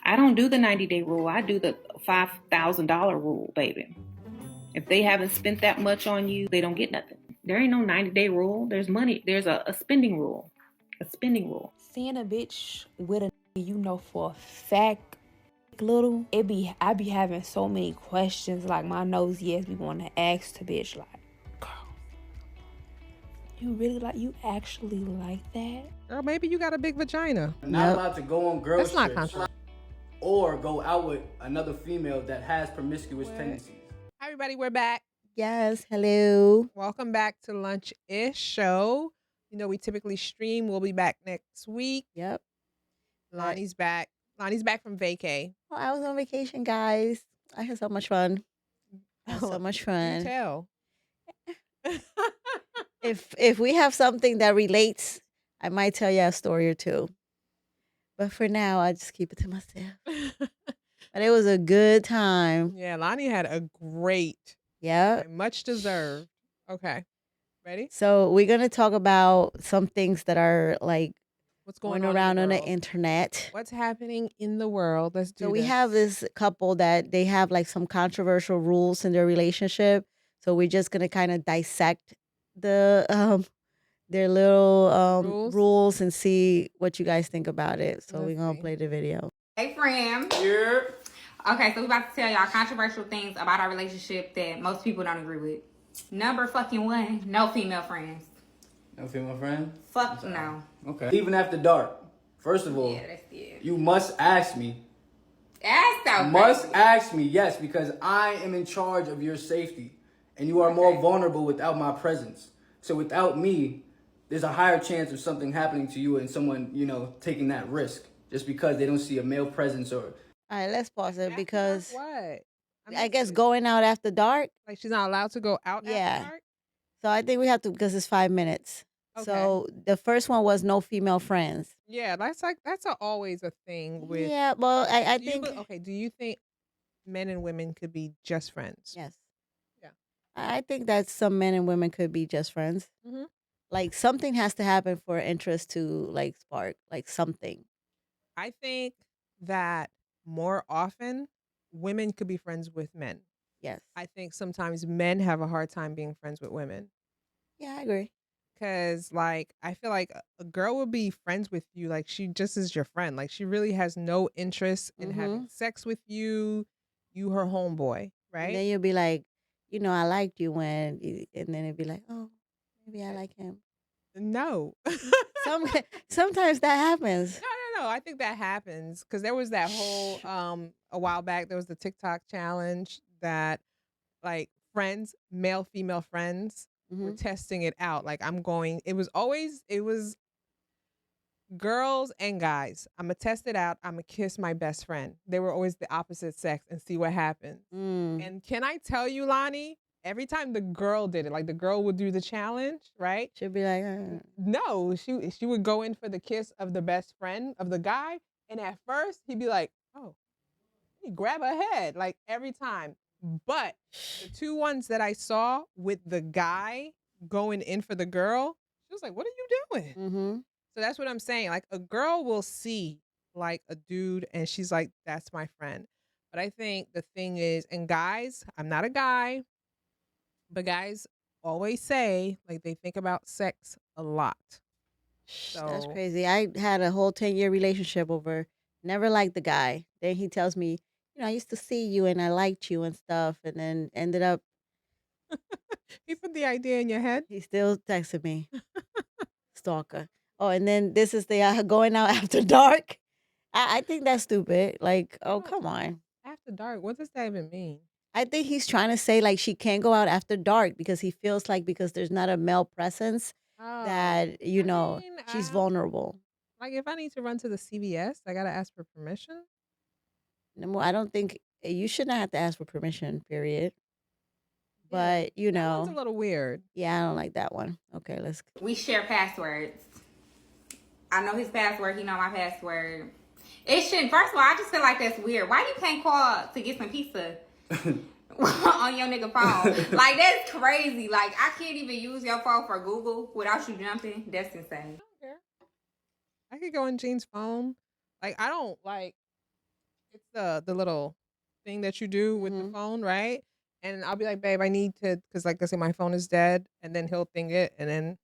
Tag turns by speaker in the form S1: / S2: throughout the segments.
S1: I don't do the 90-day rule. I do the $5,000 rule, baby. If they haven't spent that much on you, they don't get nothing. There ain't no 90-day rule. There's money. There's a spending rule. A spending rule.
S2: Seeing a bitch with a you know for a fact little, I be having so many questions, like my nose be want to ask the bitch, like, girl, you actually like that?
S3: Girl, maybe you got a big vagina.
S4: Not allowed to go on girl
S3: That's not
S4: trips
S3: controversial.
S4: or go out with another female that has promiscuous tendencies.
S3: Hi, everybody, we're back.
S5: Yes, hello.
S3: Welcome back to Lunch-ish Show. You know, we typically stream. We'll be back next week.
S5: Yep.
S3: Lonnie's back. Lonnie's back from vacay.
S5: Oh, I was on vacation, guys. I had so much fun. So much fun.
S3: You tell.
S5: If we have something that relates, I might tell you a story or two. But for now, I just keep it to myself. But it was a good time.
S3: Yeah, Lonnie had a great, much deserved. Okay, ready?
S5: So we're going to talk about some things that are like
S3: what's going
S5: around on the
S3: world?
S5: internet.
S3: What's happening in the world? Let's do
S5: So
S3: this.
S5: we have this couple that they have like some controversial rules in their relationship. So we're just going to kind of dissect the their little rules and see what you guys think about it. So we're going to play the video.
S6: Hey, friend.
S4: Yeah.
S6: Okay, so we're about to tell y'all controversial things about our relationship that most people don't agree with. Number fucking one, no female friends.
S4: No female friend?
S6: Fuck no.
S4: Okay. Even after dark. First of all,
S6: Yeah, that's it.
S4: you must ask me. Ask me, yes, because I am in charge of your safety. And you are more vulnerable without my presence. So without me, there's a higher chance of something happening to you and someone, taking that risk. Just because they don't see a male presence or...
S5: All right, let's pause it because
S3: what?
S5: I guess going out after dark.
S3: Like she's not allowed to go out after dark?
S5: So I think we have to, because it's 5 minutes. Okay. So the first one was no female friends.
S3: Yeah, that's always a thing with...
S5: Yeah, well, I think...
S3: do you think men and women could be just friends?
S5: Yes.
S3: Yeah.
S5: I think that some men and women could be just friends.
S3: Mm-hmm.
S5: Like something has to happen for interest to like spark, like something.
S3: I think that more often women could be friends with men.
S5: Yes.
S3: I think sometimes men have a hard time being friends with women.
S5: Yeah, I agree.
S3: Because, like, I feel like a girl will be friends with you. Like, she just is your friend. Like, she really has no interest in having sex with you. You her homeboy, right?
S5: And then you'll be like, I liked you when, and then it'd be like, oh, maybe I like him.
S3: No.
S5: Sometimes that happens.
S3: No. I think that happens because there was that whole a while back. There was the TikTok challenge that like friends, male female friends, were testing it out. Like it was girls and guys. I'm gonna test it out. I'm gonna kiss my best friend. They were always the opposite sex and see what happens. And can I tell you, Lonnie? Every time the girl did it, like the girl would do the challenge, right?
S5: She'd be like,
S3: no, she would go in for the kiss of the best friend of the guy. And at first he'd be like, oh, he grab her head, like every time. But the two ones that I saw with the guy going in for the girl, she was like, what are you doing?
S5: mm-hmm.
S3: So that's what I'm saying. Like a girl will see like a dude and she's like, that's my friend. But I think the thing is, and guys, I'm not a guy, but guys always say like they think about sex a lot. So
S5: that's crazy. I had a whole 10-year relationship over, never liked the guy. Then he tells me, I used to see you and I liked you and stuff. And then ended up.
S3: He put the idea in your head?
S5: He still texted me. Stalker. Oh, and then this is the going out after dark. I think that's stupid. Like, oh, come on.
S3: After dark? What does that even mean?
S5: I think he's trying to say like she can't go out after dark because he feels like because there's not a male presence that, she's vulnerable.
S3: Like if I need to run to the CVS, I got to ask for permission?
S5: No, I don't think you should not have to ask for permission, period. But,
S3: That one's a little weird.
S5: Yeah, I don't like that one. Okay, let's.
S6: We share passwords. I know his password. He know my password. It shouldn't. First of all, I just feel like that's weird. Why you can't call to get some pizza on your nigga phone? Like, that's crazy. Like, I can't even use your phone for Google without you jumping. That's insane.
S3: I don't care. I could go on Jean's phone. Like, I don't like. It's the little thing that you do with the phone, right? And I'll be like, babe, I need to, because like I say, my phone is dead, and then he'll thing it, and then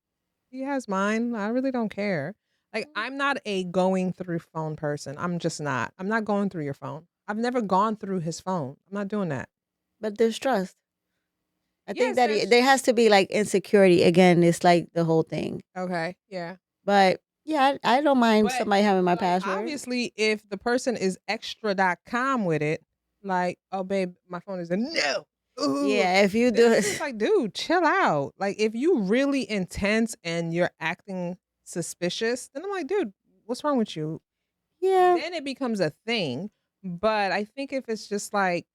S3: he has mine. I really don't care. Like, I'm not a going through phone person. I'm just not. I'm not going through your phone. I've never gone through his phone. I'm not doing that.
S5: But there's trust. I think
S3: Yes,
S5: that
S3: there's-
S5: there has to be like insecurity. Again, it's like the whole thing.
S3: Okay, yeah.
S5: But yeah, I don't mind
S3: But,
S5: somebody having my
S3: like,
S5: password.
S3: obviously, if the person is extra.com with it, like, oh, babe, my phone is no. Ooh.
S5: Yeah, if you do
S3: It's like, dude, chill out. Like, if you really intense and you're acting suspicious, then I'm like, dude, what's wrong with you?
S5: yeah.
S3: Then it becomes a thing. But I think if it's just like,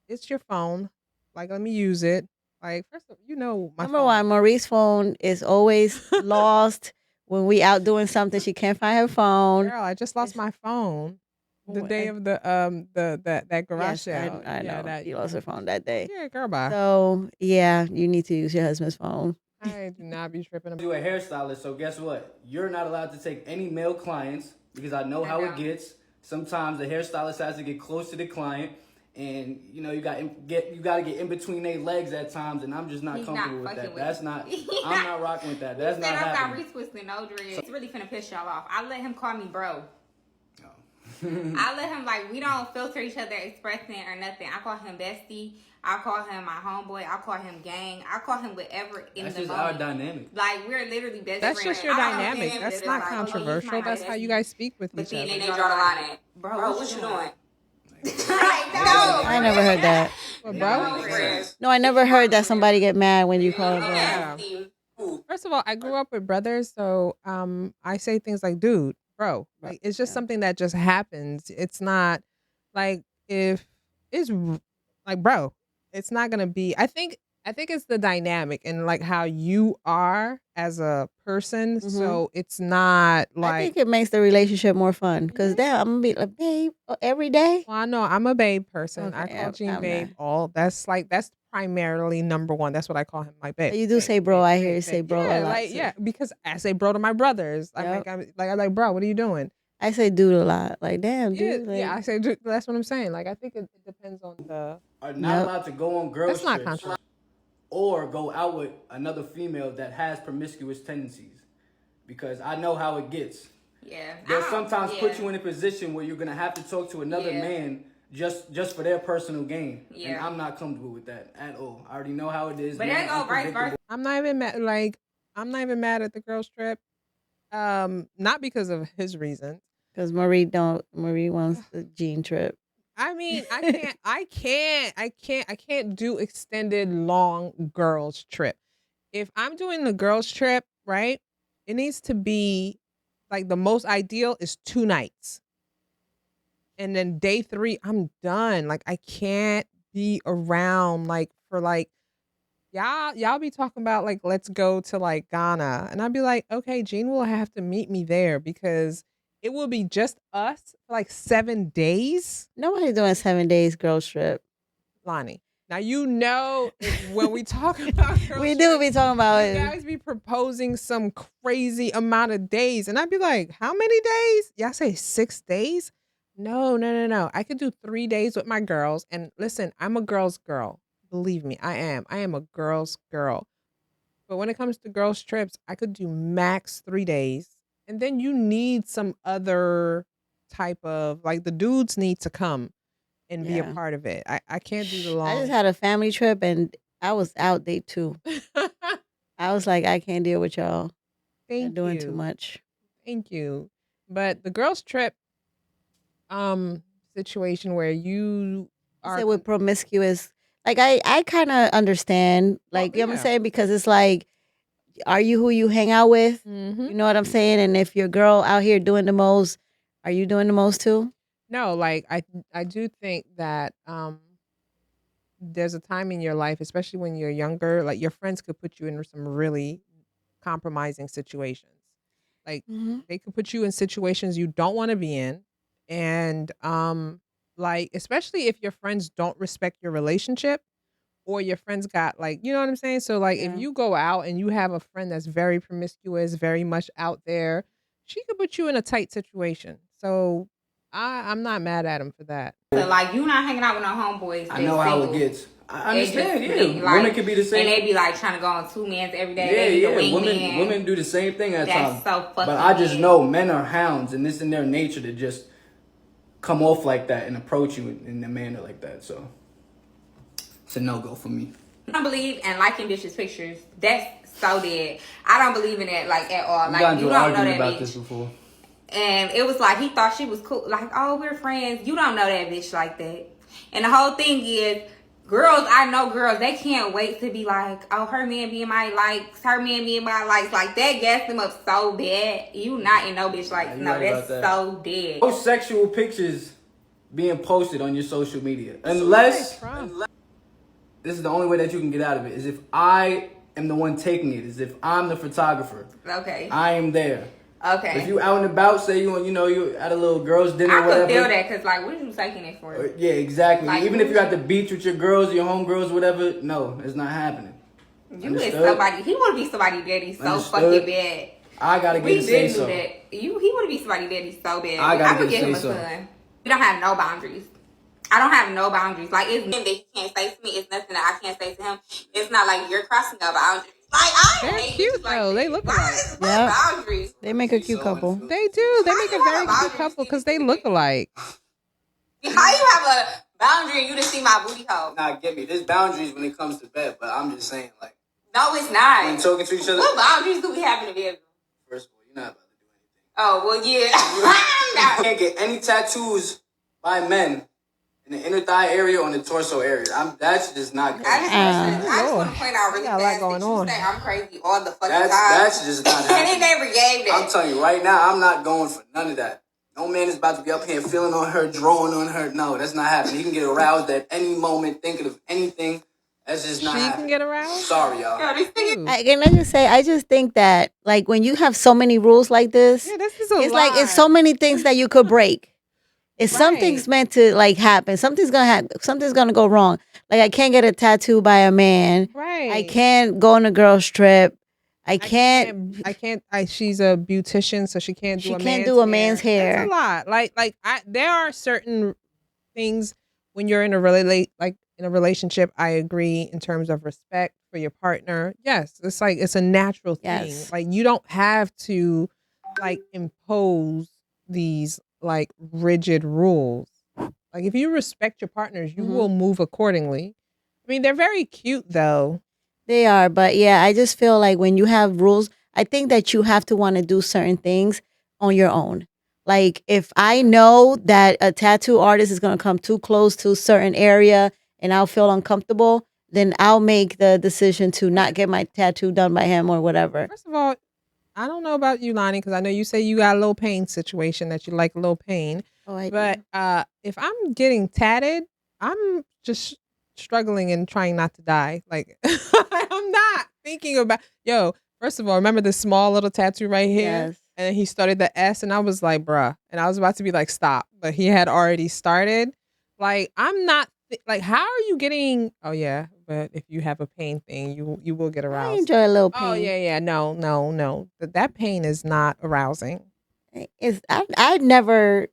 S3: it's your phone, like, let me use it. Like, first of all, you know, my
S5: Number
S3: phone.
S5: one, Maurice's phone is always lost. When we out doing something, she can't find her phone.
S3: Girl, I just lost my phone the day of the that garage
S5: Yes,
S3: sale.
S5: I know. You lost her phone that day.
S3: Yeah, girl, bye.
S5: So yeah, you need to use your husband's phone.
S3: I do not be tripping about.
S4: You a hairstylist, so guess what? You're not allowed to take any male clients because I know how it gets. Sometimes the hairstylist has to get close to the client, and you know you got to get in between their legs at times, and I'm just not comfortable with that. That's not. I'm not rocking with that. That's not happening.
S6: I got retwisted, no dread. It's really finna piss y'all off. I let him call me bro. I let him, like, we don't filter each other expressing or nothing. I call him bestie. I call him my homeboy. I call him gang. I call him whatever in
S4: That's
S6: the
S4: just
S6: moment.
S4: our dynamic.
S6: Like, we're literally best
S3: That's
S6: friends.
S3: just your dynamic. That's not controversial. That's how you guys speak with
S6: But
S3: each
S6: then
S3: other.
S6: they draw the line at, bro, what you doing?
S4: Like,
S6: no.
S5: I never heard that.
S3: Well, bro,
S5: No, I never heard that somebody get mad when you call her bro.
S3: yeah. First of all, I grew up with brothers, so I say things like, dude, bro. Like, it's just something that just happens. It's not like, if it's like, bro, it's not gonna be. I think it's the dynamic and like how you are as a person. So it's not like,
S5: I think it makes the relationship more fun because then I'm gonna be like, babe, every day.
S3: well, I know I'm a babe person. I
S5: Okay,
S3: call Jean
S5: I'm
S3: babe.
S5: not.
S3: That's primarily number one. That's what I call him, my babe.
S5: You do
S3: Babe,
S5: say bro.
S3: babe,
S5: I
S3: babe,
S5: hear you
S3: babe.
S5: say bro a
S3: Yeah,
S5: lot.
S3: like,
S5: too.
S3: yeah, because I say bro to my brothers.
S5: Yep.
S3: I'm like, bro, what are you doing?
S5: I say dude a lot. Like, damn,
S3: Yeah,
S5: dude. Like,
S3: yeah, I say dude, that's what I'm saying. Like, I think it depends on the.
S4: Are not allowed to go on girls
S3: That's not
S4: trips
S3: controversial.
S4: or go out with another female that has promiscuous tendencies, because I know how it gets.
S6: Yeah.
S4: They'll sometimes put you in a position where you're gonna have to talk to another man just for their personal gain.
S6: Yeah.
S4: And I'm not comfortable with that at all. I already know how it is.
S6: But
S4: man.
S6: that go vice versa.
S3: I'm not even mad. Like, I'm not even mad at the girls trip. Not because of his reasons.
S5: because Marie wants the Gene trip.
S3: I mean, I can't do extended long girls trip. If I'm doing the girls trip, right, it needs to be like, the most ideal is 2 nights. And then day 3, I'm done. Like, I can't be around like for like, y'all be talking about like, let's go to like Ghana. And I'd be like, okay, Jean will have to meet me there because it will be just us for like 7 days.
S5: Nobody's doing 7 days girls trip.
S3: Lonnie. Now, you know, when we talk about girls
S5: We do
S3: trips,
S5: be talking about
S3: you
S5: it.
S3: guys be proposing some crazy amount of days. And I'd be like, how many days? Y'all say 6 days? No. I could do 3 days with my girls. And listen, I'm a girl's girl. Believe me, I am. I am a girl's girl. But when it comes to girls trips, I could do max 3 days. And then you need some other type of, like, the dudes need to come and be a part of it. I can't do the long.
S5: I just had a family trip and I was out day 2. I was like, I can't deal with y'all.
S3: Thank
S5: They're doing
S3: you.
S5: too much.
S3: Thank you. But the girls trip situation where you are
S5: Say with promiscuous, like I kind of understand, like, you know what I'm saying, because it's like, are you who you hang out with? You know what I'm saying? And if your girl out here doing the most, are you doing the most too?
S3: No, like, I do think that there's a time in your life, especially when you're younger, like, your friends could put you in some really compromising situations. Like, they could put you in situations you don't want to be in. And like, especially if your friends don't respect your relationship, or your friends got, like, you know what I'm saying? So like, if you go out and you have a friend that's very promiscuous, very much out there, she could put you in a tight situation. So I'm not mad at him for that.
S6: So like, you not hanging out with no homeboys.
S4: I know how it gets. I understand. Yeah,
S6: like,
S4: women can be the same.
S6: And they be like trying to go on 2 mans every day.
S4: Yeah. Women do the same thing at times.
S6: That's so fucking.
S4: But I just know men are hounds, and it's in their nature to just come off like that and approach you in a manner like that. So it's a no-go for me.
S6: I don't believe in liking bitches' pictures. That's so dead. I don't believe in that like at all. Like, you don't know that
S4: about
S6: bitch.
S4: this before.
S6: And it was like he thought she was cool. Like, oh, we're friends. You don't know that bitch like that. And the whole thing is, girls, I know girls, they can't wait to be like, oh, her man be in my likes, her man be in my likes. Like, that gas them up so bad. You not in no bitch like, no, that's so dead.
S4: No sexual pictures being posted on your social media. Unless this is the only way that you can get out of it, is if I am the one taking it, is if I'm the photographer.
S6: Okay.
S4: I am there.
S6: Okay.
S4: If you out and about, say you at a little girls dinner or whatever.
S6: I could feel that, because like, what are you taking it for?
S4: Yeah, exactly.
S6: Like,
S4: even if you're at the beach with your girls, your homegirls, whatever, no, it's not happening.
S6: You is somebody, he want to be somebody daddy so fucking bad.
S4: I gotta get a say so.
S6: He want to be somebody daddy so bad.
S4: I gotta
S6: get him a son. We don't have no boundaries. I don't have no boundaries. Like, it's nothing that he can't say to me. It's nothing that I can't say to him. It's not like you're crossing a boundary. Like,
S3: they're cute though. They look alike.
S5: Yeah,
S6: boundaries.
S5: they make a cute couple.
S3: They do. They make a very cute couple because they look alike.
S6: How you have a boundary and you just see my booty hole?
S4: Nah, get me. There's boundaries when it comes to bed, but I'm just saying, like,
S6: no, it's not.
S4: when talking to each other.
S6: What boundaries do we have in the bedroom?
S4: First of all, you're not about to do anything.
S6: Oh, well, yeah.
S4: You can't get any tattoos by men in the inner thigh area or in the torso area. That's just not good.
S6: I just want to point out really fast that you say I'm crazy all the fucking time.
S4: That's just not happening.
S6: And it never gave that.
S4: I'm telling you right now, I'm not going for none of that. No man is about to be up here feeling on her, drawing on her. No, that's not happening. He can get aroused at any moment, thinking of anything. That's just not happening.
S3: She can get aroused?
S4: Sorry, y'all.
S5: Can I just say, I just think that, like, when you have so many rules like this,
S3: this is
S5: it's like, it's so many things that you could break. If something's meant to like happen, something's gonna go wrong. Like, I can't get a tattoo by a man.
S3: Right.
S5: I can't go on a girl's trip. I can't.
S3: She's a beautician, so she can't do
S5: a man's hair.
S3: That's a lot. Like there are certain things when you're in a relationship. I agree in terms of respect for your partner. Yes, it's a natural thing.
S5: Yes.
S3: Like, you don't have to like impose these like rigid rules. Like, if you respect your partners, you will move accordingly. I mean, they're very cute though.
S5: They are, but yeah, I just feel like when you have rules, I think that you have to want to do certain things on your own. Like, if I know that a tattoo artist is going to come too close to a certain area and I'll feel uncomfortable, then I'll make the decision to not get my tattoo done by him or whatever.
S3: First of all, I don't know about you, Lonnie, because I know you say you got a little pain situation, that you like a little pain.
S5: Oh, I
S3: But
S5: do.
S3: if I'm getting tatted, I'm just struggling and trying not to die. Like, I'm not thinking about, first of all, remember this small little tattoo right here?
S5: Yes.
S3: And he started the S and I was like, bruh. And I was about to be like, stop. But he had already started. Like, I'm not, like, how are you getting, oh yeah, but if you have a pain thing, you will get aroused.
S5: I enjoy a little pain.
S3: Oh yeah. No. That pain is not arousing.
S5: I never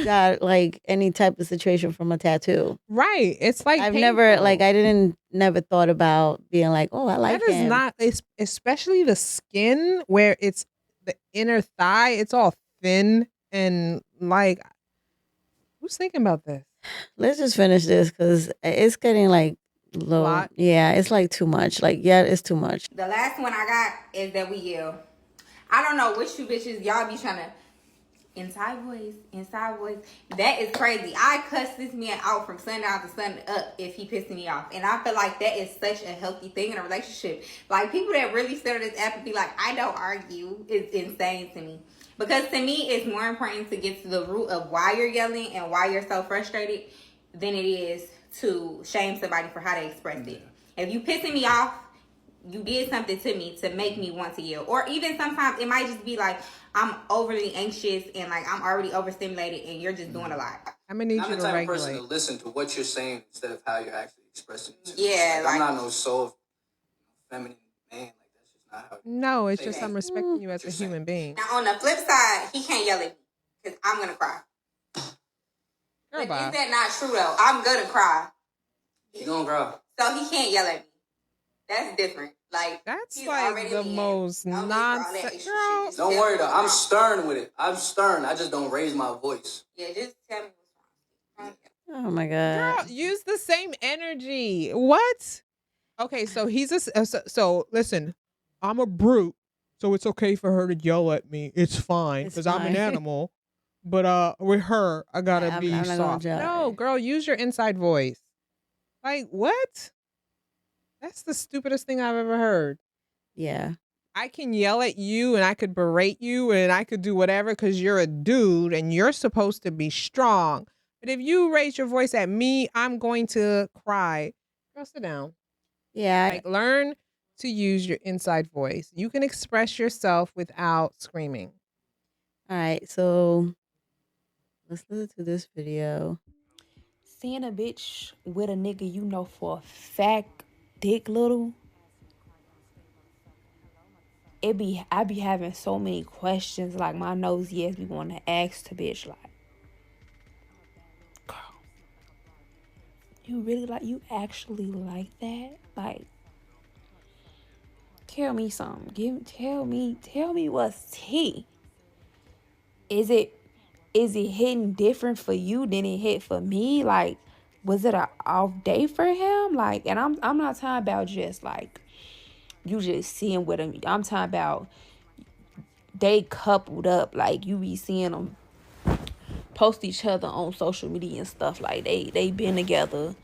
S5: got like any type of situation from a tattoo.
S3: Right. It's like,
S5: I've
S3: painful.
S5: never thought about being like, oh, I like
S3: that is
S5: him.
S3: not, it's especially the skin where it's the inner thigh. It's all thin and like, who's thinking about this?
S5: Let's just finish this because it's getting like low. Yeah, it's like too much. Like, yeah, it's too much.
S6: The last one I got is that we yell. I don't know which you bitches y'all be trying to inside voice. That is crazy. I cuss this man out from sundown to sun up if he pissing me off. And I feel like that is such a healthy thing in a relationship. Like, people that really sit on this app and be like, I don't argue, is insane to me. Because to me, it's more important to get to the root of why you're yelling and why you're so frustrated than it is to shame somebody for how they expressed it. If you pissing me off, you did something to me to make me want to yell. Or even sometimes it might just be like, I'm overly anxious and like I'm already overstimulated and you're just doing a lot.
S3: I'm the type of
S4: person to listen to what you're saying instead of how you're actually expressing it.
S6: Yeah,
S4: I'm not no soft feminine man.
S3: No, it's just I'm respecting you as a human being.
S6: Now, on the flip side, he can't yell at me because I'm going to cry.
S3: Girl,
S6: But
S3: bye.
S6: is that not true though? I'm gonna cry.
S4: She gonna cry.
S6: So he can't yell at me. That's different. Like
S3: That's
S6: he's
S3: like
S6: already
S3: the
S6: a man.
S3: most
S6: No need for all that
S3: nonsense.
S6: extra
S3: Girl,
S6: shit. Just
S4: Don't
S6: tell
S4: worry
S6: me
S4: though.
S6: what's
S4: I'm
S6: wrong.
S4: stern with it. I'm stern. I just don't raise my voice.
S6: Yeah, just tell me what's wrong.
S5: Oh my god.
S3: girl, use the same energy. What? Okay, so he's so listen, I'm a brute, so it's okay for her to yell at me. It's fine
S5: It's
S3: because I'm an
S5: fine.
S3: animal. But with her, I gotta
S5: I'm
S3: be
S5: not gonna
S3: soft.
S5: judge.
S3: No, girl, use your inside voice. Like what? That's the stupidest thing I've ever heard.
S5: Yeah.
S3: I can yell at you and I could berate you and I could do whatever because you're a dude and you're supposed to be strong. But if you raise your voice at me, I'm going to cry. Girl, sit down.
S5: Yeah.
S3: Like, learn to use your inside voice. You can express yourself without screaming.
S5: All right. So let's listen to this video.
S2: Seeing a bitch with a nigga you know for a fact dick little, I be having so many questions. Like my nosy ass be wanting to ask the bitch like, girl, you actually like that? Like, tell me something. Tell me what's tea. Is it hitting different for you than it hit for me? Like, was it an off day for him? Like, and I'm not talking about just like you just seeing with him. I'm talking about they coupled up. Like you be seeing them post each other on social media and stuff. Like they been together.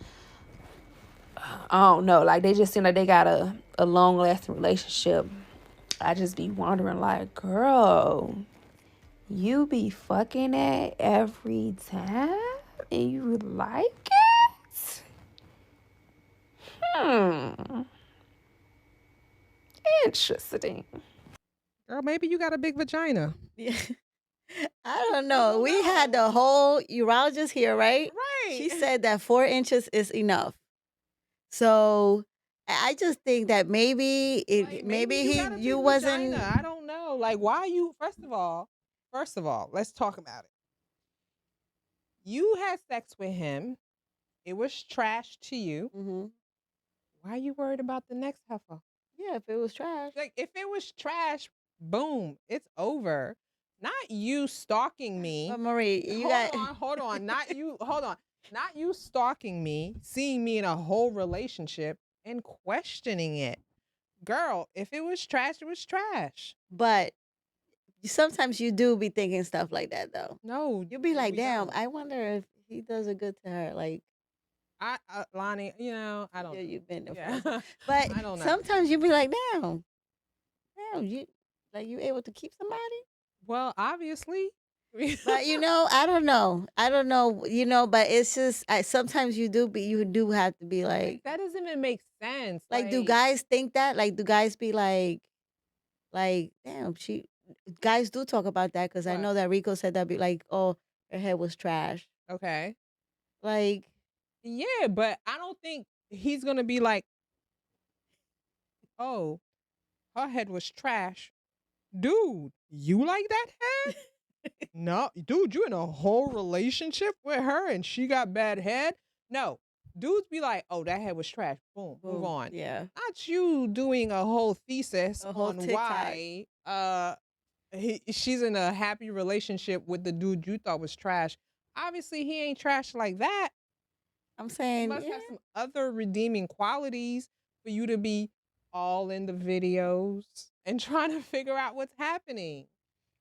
S2: I don't know. Like they just seem like they got a long lasting relationship. I just be wondering like, girl, you be fucking it every time and you like it? Interesting.
S3: Girl, maybe you got a big vagina.
S5: Yeah. I don't know. We had the whole urologist here, right?
S3: Right.
S5: She said that 4 inches is enough. So I just think that maybe
S3: Like, maybe got a
S5: you
S3: big
S5: wasn't.
S3: vagina. I don't know. Like, why you? First of all, let's talk about it. You had sex with him. It was trash to you.
S5: Mm-hmm.
S3: Why are you worried about the next heifer?
S5: Yeah, if it was trash.
S3: Like, if it was trash, boom, it's over. Not you stalking me.
S5: But Marie,
S3: Hold on. Not you stalking me, seeing me in a whole relationship and questioning it. Girl, if it was trash, it was trash.
S5: But sometimes you do be thinking stuff like that, though.
S3: No.
S5: You'll be like,
S3: we
S5: damn,
S3: don't.
S5: I wonder if he does it good to her. Like,
S3: Lonnie, I don't know.
S5: you've been there.
S3: Yeah.
S5: But
S3: I don't know.
S5: sometimes you be like, damn, you able to keep somebody?
S3: Well, obviously.
S5: But I don't know. But it's just sometimes you do have to be like
S3: that doesn't even make sense.
S5: Like, do guys think that? Like, do guys be like, damn, guys do talk about that because I
S3: What?
S5: know that Rico said that, be like, oh, her head was trash.
S3: Okay.
S5: Like,
S3: yeah, but I don't think he's gonna be like, oh, her head was trash. Dude, you like that head? No, dude, you in a whole relationship with her and she got bad head? No. Dudes be like, oh, that head was trash. Boom, move on.
S5: Yeah.
S3: Not you doing a whole thesis
S5: A whole
S3: on
S5: TikTok.
S3: why she's in a happy relationship with the dude you thought was trash. Obviously, he ain't trash like that.
S5: I'm
S3: He
S5: saying,
S3: must have some other redeeming qualities for you to be all in the videos and trying to figure out what's happening.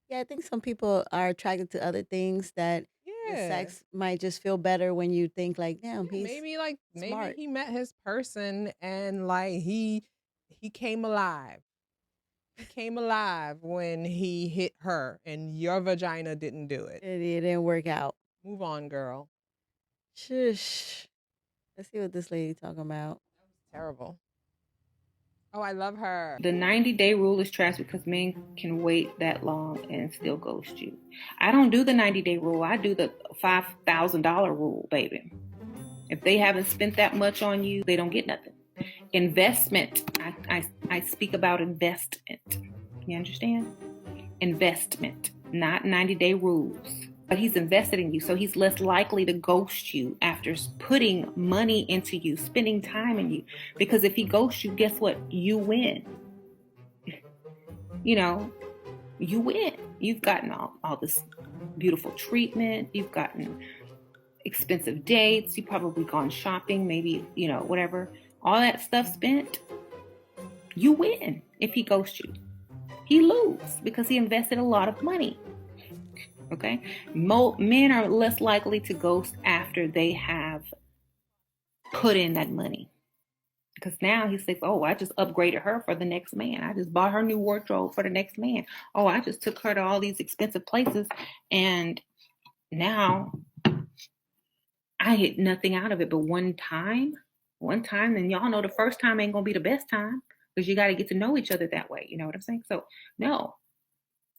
S5: yeah, I think some people are attracted to other things that the sex might just feel better when you think like, damn, he's
S3: maybe
S5: smart.
S3: he met his person and like he came alive. He came alive when he hit her and your vagina didn't do it.
S5: It didn't work out.
S3: Move on, girl.
S5: Shush. Let's see what this lady talking about.
S3: That was terrible. Oh, I love her.
S1: The 90-day rule is trash because men can wait that long and still ghost you. I don't do the 90-day rule. I do the $5,000 rule, baby. If they haven't spent that much on you, they don't get nothing. Investment. I speak about investment. You understand? Investment, not 90-day rules. but he's invested in you, so he's less likely to ghost you after putting money into you, spending time in you. Because if he ghosts you, guess what? You win. You know, you win. You've gotten all this beautiful treatment. You've gotten expensive dates. You've probably gone shopping, maybe, whatever. All that stuff spent. You win if he ghosts you. He loses because he invested a lot of money. Okay? Men are less likely to ghost after they have put in that money. Because now he says, oh, I just upgraded her for the next man. I just bought her new wardrobe for the next man. Oh, I just took her to all these expensive places. And now I get nothing out of it. But one time, and y'all know the first time ain't going to be the best time because you got to get to know each other that way. You know what I'm saying? So, no,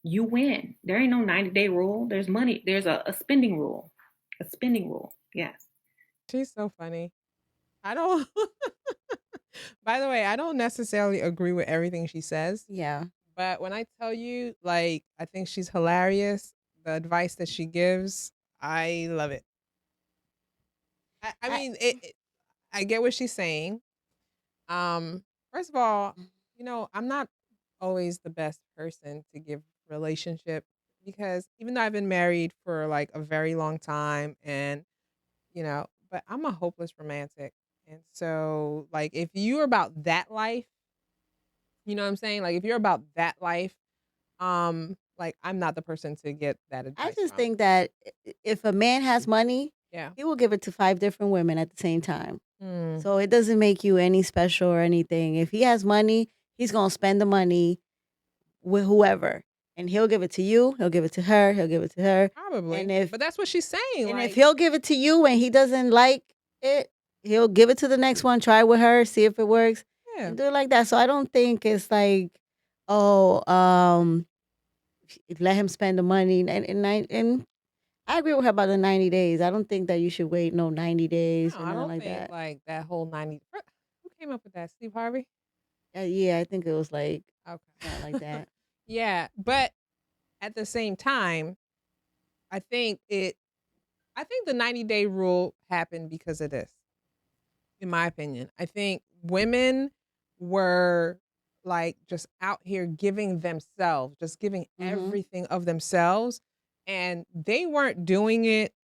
S1: you win. There ain't no 90-day rule. There's money. There's a spending rule. A spending rule. Yes.
S3: She's so funny. I don't. By the way, I don't necessarily agree with everything she says.
S5: Yeah.
S3: But when I tell you, like, I think she's hilarious. The advice that she gives, I love it. I mean, I get what she's saying. First of all, I'm not always the best person to give relationship because even though I've been married for like a very long time and, but I'm a hopeless romantic. And so, like, if you're about that life, you know what I'm saying? Like, if you're about that life, like, I'm not the person to get that advice
S5: I just
S3: from.
S5: think that if a man has money,
S3: Yeah.
S5: he will give it to 5 different women at the same time.
S3: Mm.
S5: So it doesn't make you any special or anything. If he has money, he's going to spend the money with whoever. And he'll give it to you, he'll give it to her, he'll give it to her.
S3: Probably.
S5: And
S3: but that's what she's saying.
S5: if he'll give it to you and he doesn't like it, he'll give it to the next one, try with her, see if it works, and do it like that. So I don't think it's like, let him spend the money. And I agree with her about the 90 days. I don't think that you should wait 90 days
S3: No,
S5: or
S3: I
S5: nothing
S3: don't
S5: like
S3: think
S5: that.
S3: like that whole 90. Who came up with that? Steve Harvey?
S5: Yeah, I think it was like
S3: something
S5: like that.
S3: Yeah, but at the same time, I think the 90-day rule happened because of this. In my opinion, I think women were like just out here giving themselves, just giving everything of themselves, and they weren't doing it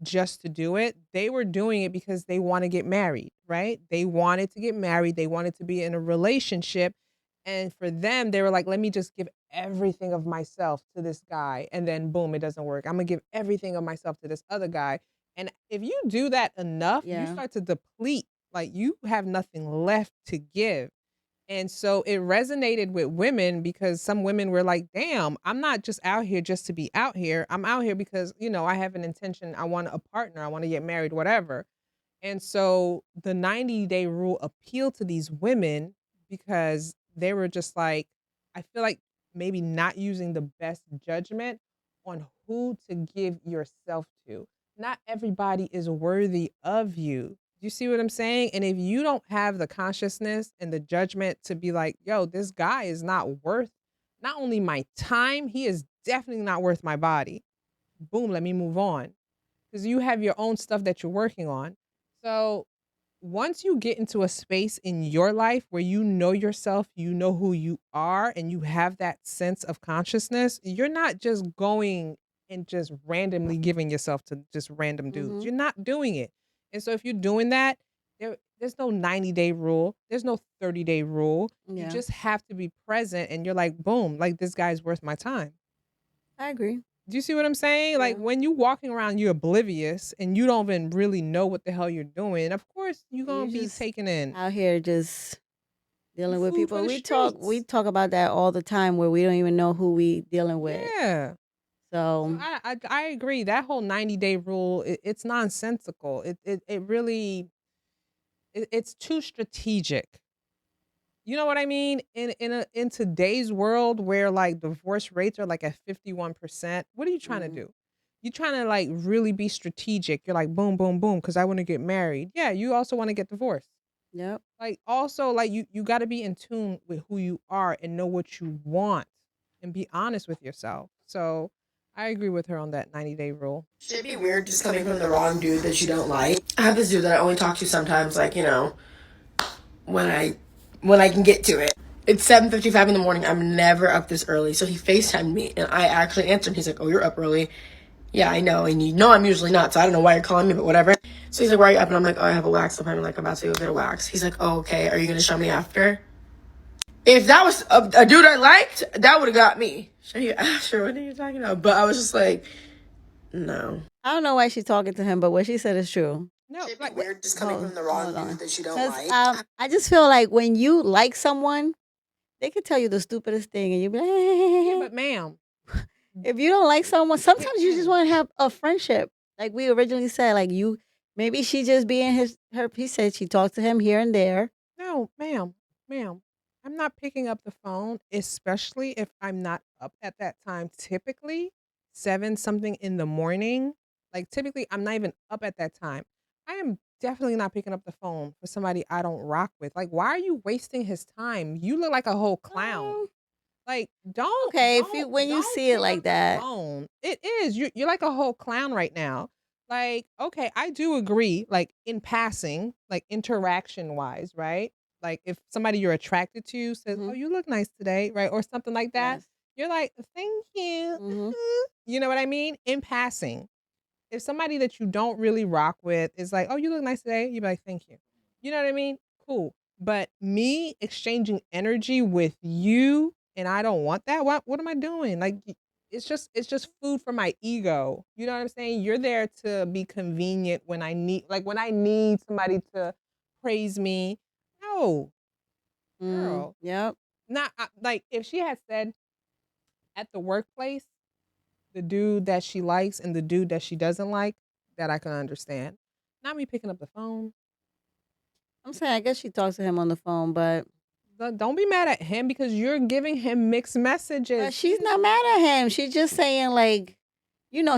S3: just to do it. They were doing it because they want to get married, right? They wanted to get married, they wanted to be in a relationship, and for them they were like, let me just give everything of myself to this guy, and then boom, it doesn't work. I'm gonna give everything of myself to this other guy. And if you do that enough, you start to deplete. Like, you have nothing left to give. And so it resonated with women because some women were like, damn, I'm not just out here just to be out here. I'm out here because, I have an intention. I want a partner. I want to get married, whatever. And so the 90-day rule appealed to these women because they were just like, I feel like maybe not using the best judgment on who to give yourself to. Not everybody is worthy of you. Do you see what I'm saying? And if you don't have the consciousness and the judgment to be like, yo, this guy is not worth not only my time, he is definitely not worth my body. Boom, let me move on. Because you have your own stuff that you're working on. So once you get into a space in your life where you know yourself, you know who you are, and you have that sense of consciousness, you're not just going and just randomly giving yourself to just random dudes. You're not doing it. And so if you're doing that, there's no 90-day rule. There's no 30-day rule. You just have to be present, and you're like, boom, like, this guy's worth my time.
S5: I agree.
S3: Do you see what I'm saying? Like, when you walking around, you're oblivious and you don't even really know what the hell you're doing. Of course, you're gonna be taken in.
S5: Out here just dealing with
S3: Food
S5: people.
S3: for the
S5: We talk about that all the time where we don't even know who we dealing with.
S3: Yeah.
S5: So
S3: I agree. That whole 90-day rule, it's nonsensical. It really it's too strategic. You know what I mean? In today's world where like divorce rates are like at 51%, what are you trying to do? You're trying to like really be strategic. You're like, boom, boom, boom, because I want to get married. Yeah, you also want to get divorced.
S5: Yep.
S3: Like, also, like, you got to be in tune with who you are and know what you want and be honest with yourself. So I agree with her on that 90-day rule.
S7: Should be weird just coming from the wrong dude that you don't like. I have this dude that I only talk to sometimes, like, you know, when I can get to it. It's 7:55 in the morning. I'm never up this early. So he FaceTimed me and I actually answered. He's like, oh, you're up early. Yeah, I know. And you know I'm usually not, so I don't know why you're calling me, but whatever. So he's like, why are you up? And I'm like, oh, I have a wax appointment. Like, I'm about to go get a wax. He's like, oh, okay. Are you going to show me after? If that was a dude I liked, that would have got me. Show you after? What are you talking about? But I was just like, no.
S5: I don't know why she's talking to him, but what she said is true.
S7: No, like weird just coming from the wrong dude that you don't like.
S5: I just feel like when you like someone, they could tell you the stupidest thing and you be like,
S3: Yeah, but ma'am.
S5: If you don't like someone, sometimes you just want to have a friendship. Like we originally said, like maybe she just being he said she talked to him here and there.
S3: No, ma'am. I'm not picking up the phone, especially if I'm not up at that time. Typically, 7 something in the morning. Like typically, I'm not even up at that time. I am definitely not picking up the phone for somebody I don't rock with. Like, why are you wasting his time? You look like a whole clown. Like, don't.
S5: Okay,
S3: don't,
S5: when you
S3: don't
S5: see it
S3: pick
S5: like
S3: up the
S5: that.
S3: phone. It is. You're like a whole clown right now. Like, okay, I do agree. Like in passing, like interaction wise, right? Like if somebody you're attracted to says, "Oh, you look nice today," right, or something like that,
S5: Yes.
S3: you're like, "Thank you." You know what I mean? In passing. If somebody that you don't really rock with is like, "Oh, you look nice today," you'd be like, "Thank you." You know what I mean? Cool. But me exchanging energy with you and I don't want that. What am I doing? Like it's just food for my ego. You know what I'm saying? You're there to be convenient when I need somebody to praise me. No. Girl.
S5: Yep.
S3: Not like if she had said at the workplace the dude that she likes and the dude that she doesn't like, that I can understand. Not me picking up the phone.
S5: I'm saying I guess she talks to him on the phone, but
S3: don't be mad at him because you're giving him mixed messages.
S5: she's not mad at him. She's just saying like,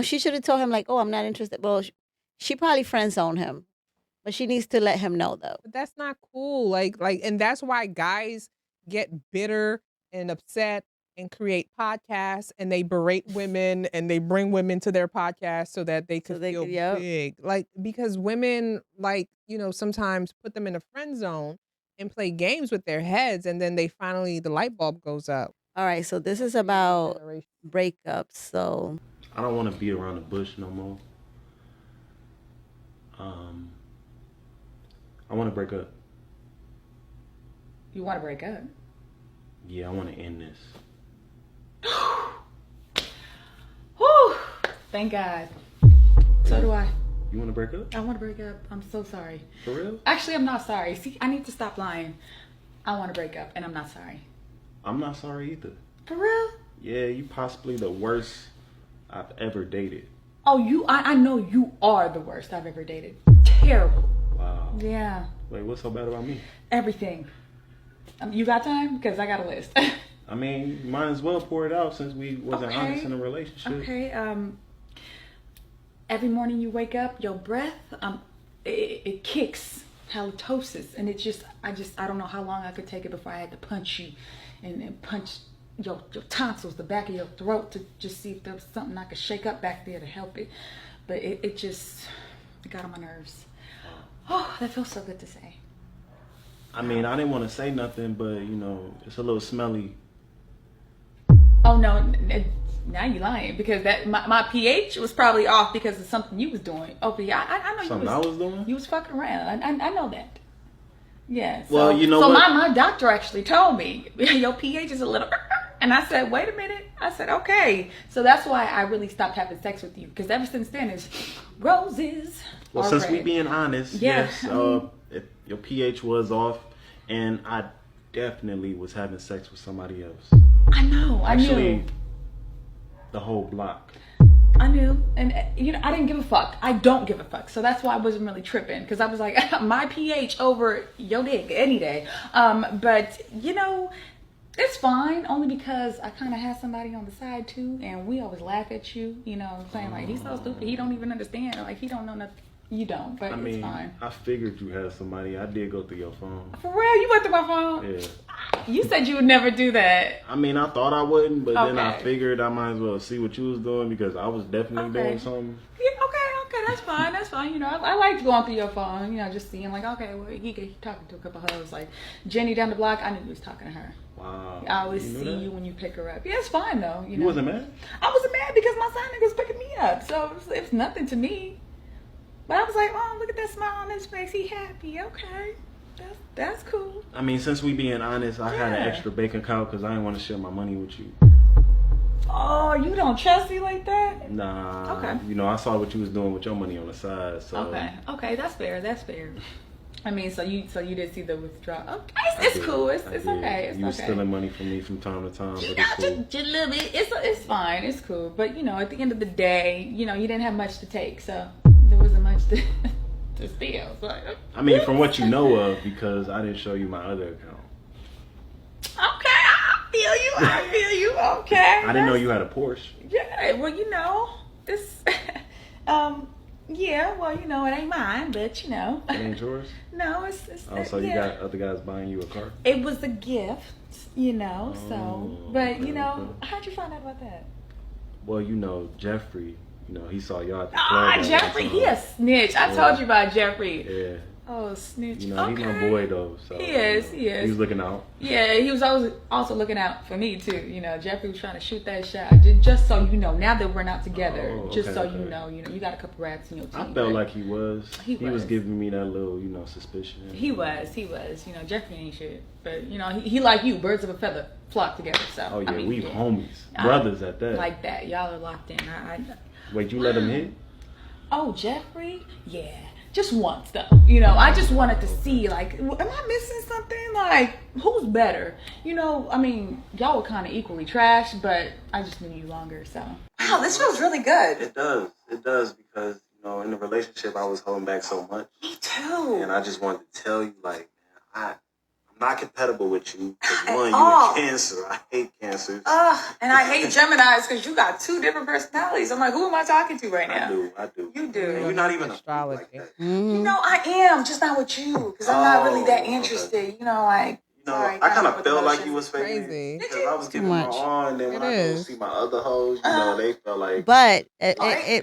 S5: she should have told him like, oh, I'm not interested. Well, she probably friend zoned him, but she needs to let him know though.
S3: But that's not cool. Like, and that's why guys get bitter and upset and create podcasts and they berate women and they bring women to their podcast so that they could feel big. Like, because women sometimes put them in a friend zone and play games with their heads and then the light bulb goes up.
S5: All right, so this is about breakups. So
S8: I don't want to beat around the bush no more. I want to break up.
S9: You want to break up?
S8: Yeah, I want to end this.
S9: Whew! Thank God. So do I.
S8: You want to break up?
S9: I want to break up. I'm so sorry.
S8: For real?
S9: Actually, I'm not sorry. See, I need to stop lying. I want to break up, and I'm not sorry.
S8: I'm not sorry either.
S9: For real?
S8: Yeah, you possibly the worst I've ever dated.
S9: Oh, I know you are the worst I've ever dated. Terrible.
S8: Wow.
S9: Yeah.
S8: Wait, what's so bad about me?
S9: Everything. You got time? Because I got a list.
S8: I mean, might as well pour it out since we wasn't honest in a relationship.
S9: Okay. Every morning you wake up, your breath, it kicks halitosis, and I don't know how long I could take it before I had to punch you, and punch your tonsils, the back of your throat, to just see if there was something I could shake up back there to help it. But it got on my nerves. Oh, that feels so good to say.
S8: I mean, I didn't want to say nothing, but it's a little smelly.
S9: Oh no, now you lying because my pH was probably off because of something you was doing. Oh, but yeah, I know
S8: something I was doing.
S9: You was fucking around. I know that. Yeah. So,
S8: well, you know
S9: so
S8: what?
S9: my doctor actually told me your pH is a little, and I said, wait a minute. I said, okay. So that's why I really stopped having sex with you, because ever since then it's roses.
S8: Well, since we being honest,
S9: yeah,
S8: yes, your pH was off, and I definitely was having sex with somebody else.
S9: I know.
S8: Actually, the whole block.
S9: I knew, and I didn't give a fuck. I don't give a fuck, so that's why I wasn't really tripping, because I was like, my pH over your dick any day. But it's fine, only because I kind of had somebody on the side too, and we always laugh at you, saying like, he's so stupid, he don't even understand, like he don't know nothing. You don't, but
S8: I mean,
S9: it's fine.
S8: I figured you had somebody. I did go through your phone.
S9: For real? You went through my phone?
S8: Yeah.
S9: You said you would never do that.
S8: I mean, I thought I wouldn't, but then I
S9: Okay.
S8: figured I might as well see what you was doing because I was definitely doing something.
S9: Yeah, okay, that's fine, that's fine. You know, I liked going through your phone, you know, just seeing like, okay, well, he talking to a couple of hoes, like Jenny down the block, I knew he was talking to her.
S8: Wow.
S9: I always see you when you pick her up. Yeah, it's fine though. You know?
S8: wasn't mad?
S9: I wasn't mad because my son nigga was picking me up, so it's nothing to me. But I was like, oh, look at that smile on his face. He happy. Okay, that's cool.
S8: I mean, since we being honest, I had an extra bank account because I didn't want to share my money with you.
S9: Oh, you don't trust me like that?
S8: Nah.
S9: Okay.
S8: You know, I saw what you was doing with your money on the side. So.
S9: Okay, that's fair. I mean, so you did see the withdrawal. Okay, it's cool. It's okay.
S8: You was stealing money from me from time to time, but it's cool.
S9: Just a little bit. It's fine. It's cool. But you know, at the end of the day, you know, you didn't have much to take, so there wasn't much to steal. So,
S8: I mean, from what you know of, because I didn't show you my other account.
S9: Okay, I feel you. Okay.
S8: I didn't know you had a Porsche.
S9: Yeah. Well, you know, it's yeah. Well, you know, it ain't mine, but you know.
S8: It ain't yours?
S9: No, it's
S8: Oh, so you got other guys buying you a car?
S9: It was a gift, you know. But
S8: okay,
S9: you know,
S8: okay.
S9: how'd you find out about that?
S8: Well, you know, Jeffrey. You know, he saw y'all at the club.
S9: Jeffrey, he a snitch. I told you about Jeffrey.
S8: Yeah.
S9: Oh, snitch.
S8: You know, he's my boy though. So
S9: He is.
S8: He was looking out.
S9: Yeah, he was also looking out for me too. You know, Jeffrey was trying to shoot that shot. Just so you know, now that we're not together, you know, you got a couple rats in your team.
S8: I felt like he was. He
S9: was.
S8: was giving me that little, you know, suspicion.
S9: He was. You know, Jeffrey ain't shit, but you know, he like you, birds of a feather flock together. So
S8: Oh yeah,
S9: I mean,
S8: we homies, brothers at that.
S9: Like that, y'all are locked in.
S8: Wait, you let him hit?
S9: Oh, Jeffrey? Yeah. Just once though, you know, I just wanted to see, like, am I missing something? Like, who's better? You know, I mean, y'all were kind of equally trash, but I just knew you longer, so. Wow, this feels really good.
S8: It does because, you know, in the relationship I was holding back so much.
S9: Me too.
S8: And I just wanted to tell you, like, man, I'm not compatible with you. Because one, you're a Cancer. I hate Cancers.
S9: And I hate Geminis because you got two different personalities. I'm like, who am I talking to right now?
S8: I do.
S9: You do.
S8: And you're not even
S3: astrology.
S8: like that.
S9: You know, I am, just not with you, because I'm not really that interested. You know, like.
S8: You know, I kind of felt like you was faking
S3: Crazy.
S8: because I was giving my all, and then when I go see my other hoes, you know, they felt like.
S5: But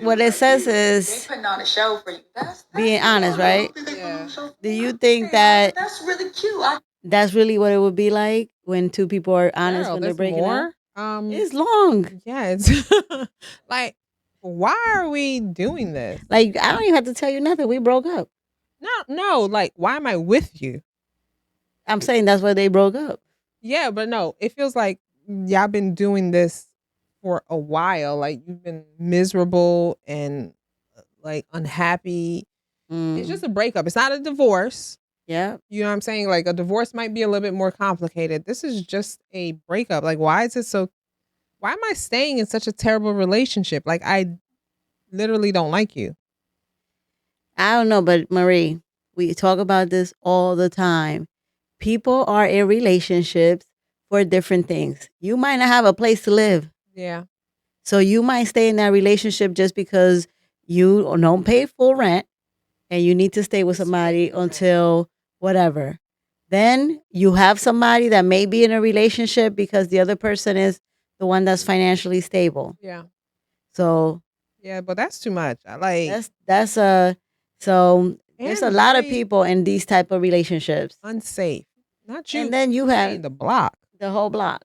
S5: what it says
S9: They
S5: is
S9: putting on a show for you. That's
S5: being honest, right?
S3: Yeah.
S5: Do you think that
S9: That's really cute.
S5: that's really what it would be like when two people are honest
S3: Girl,
S5: when they're
S3: there's
S5: breaking up?
S3: more.
S5: It's long.
S3: Yeah, it's like, why are we doing this?
S5: Like, I don't even have to tell you nothing. We broke up.
S3: No, like, why am I with you?
S5: I'm saying that's why they broke up.
S3: Yeah, but no, it feels like y'all been doing this for a while. Like, you've been miserable and like unhappy. It's just a breakup. It's not a divorce.
S5: Yeah.
S3: You know what I'm saying? Like, a divorce might be a little bit more complicated. This is just a breakup. Like, why am I staying in such a terrible relationship? Like, I literally don't like you.
S5: I don't know, but Marie, we talk about this all the time. People are in relationships for different things. You might not have a place to live.
S3: Yeah.
S5: So you might stay in that relationship just because you don't pay full rent and you need to stay with somebody until whatever. Then you have somebody that may be in a relationship because the other person is the one that's financially stable.
S3: Yeah.
S5: So
S3: yeah, but that's too much. I like
S5: so there's a lot of
S3: very
S5: people in these type of relationships.
S3: unsafe. Not you.
S5: And then you have
S3: the block.
S5: the whole block.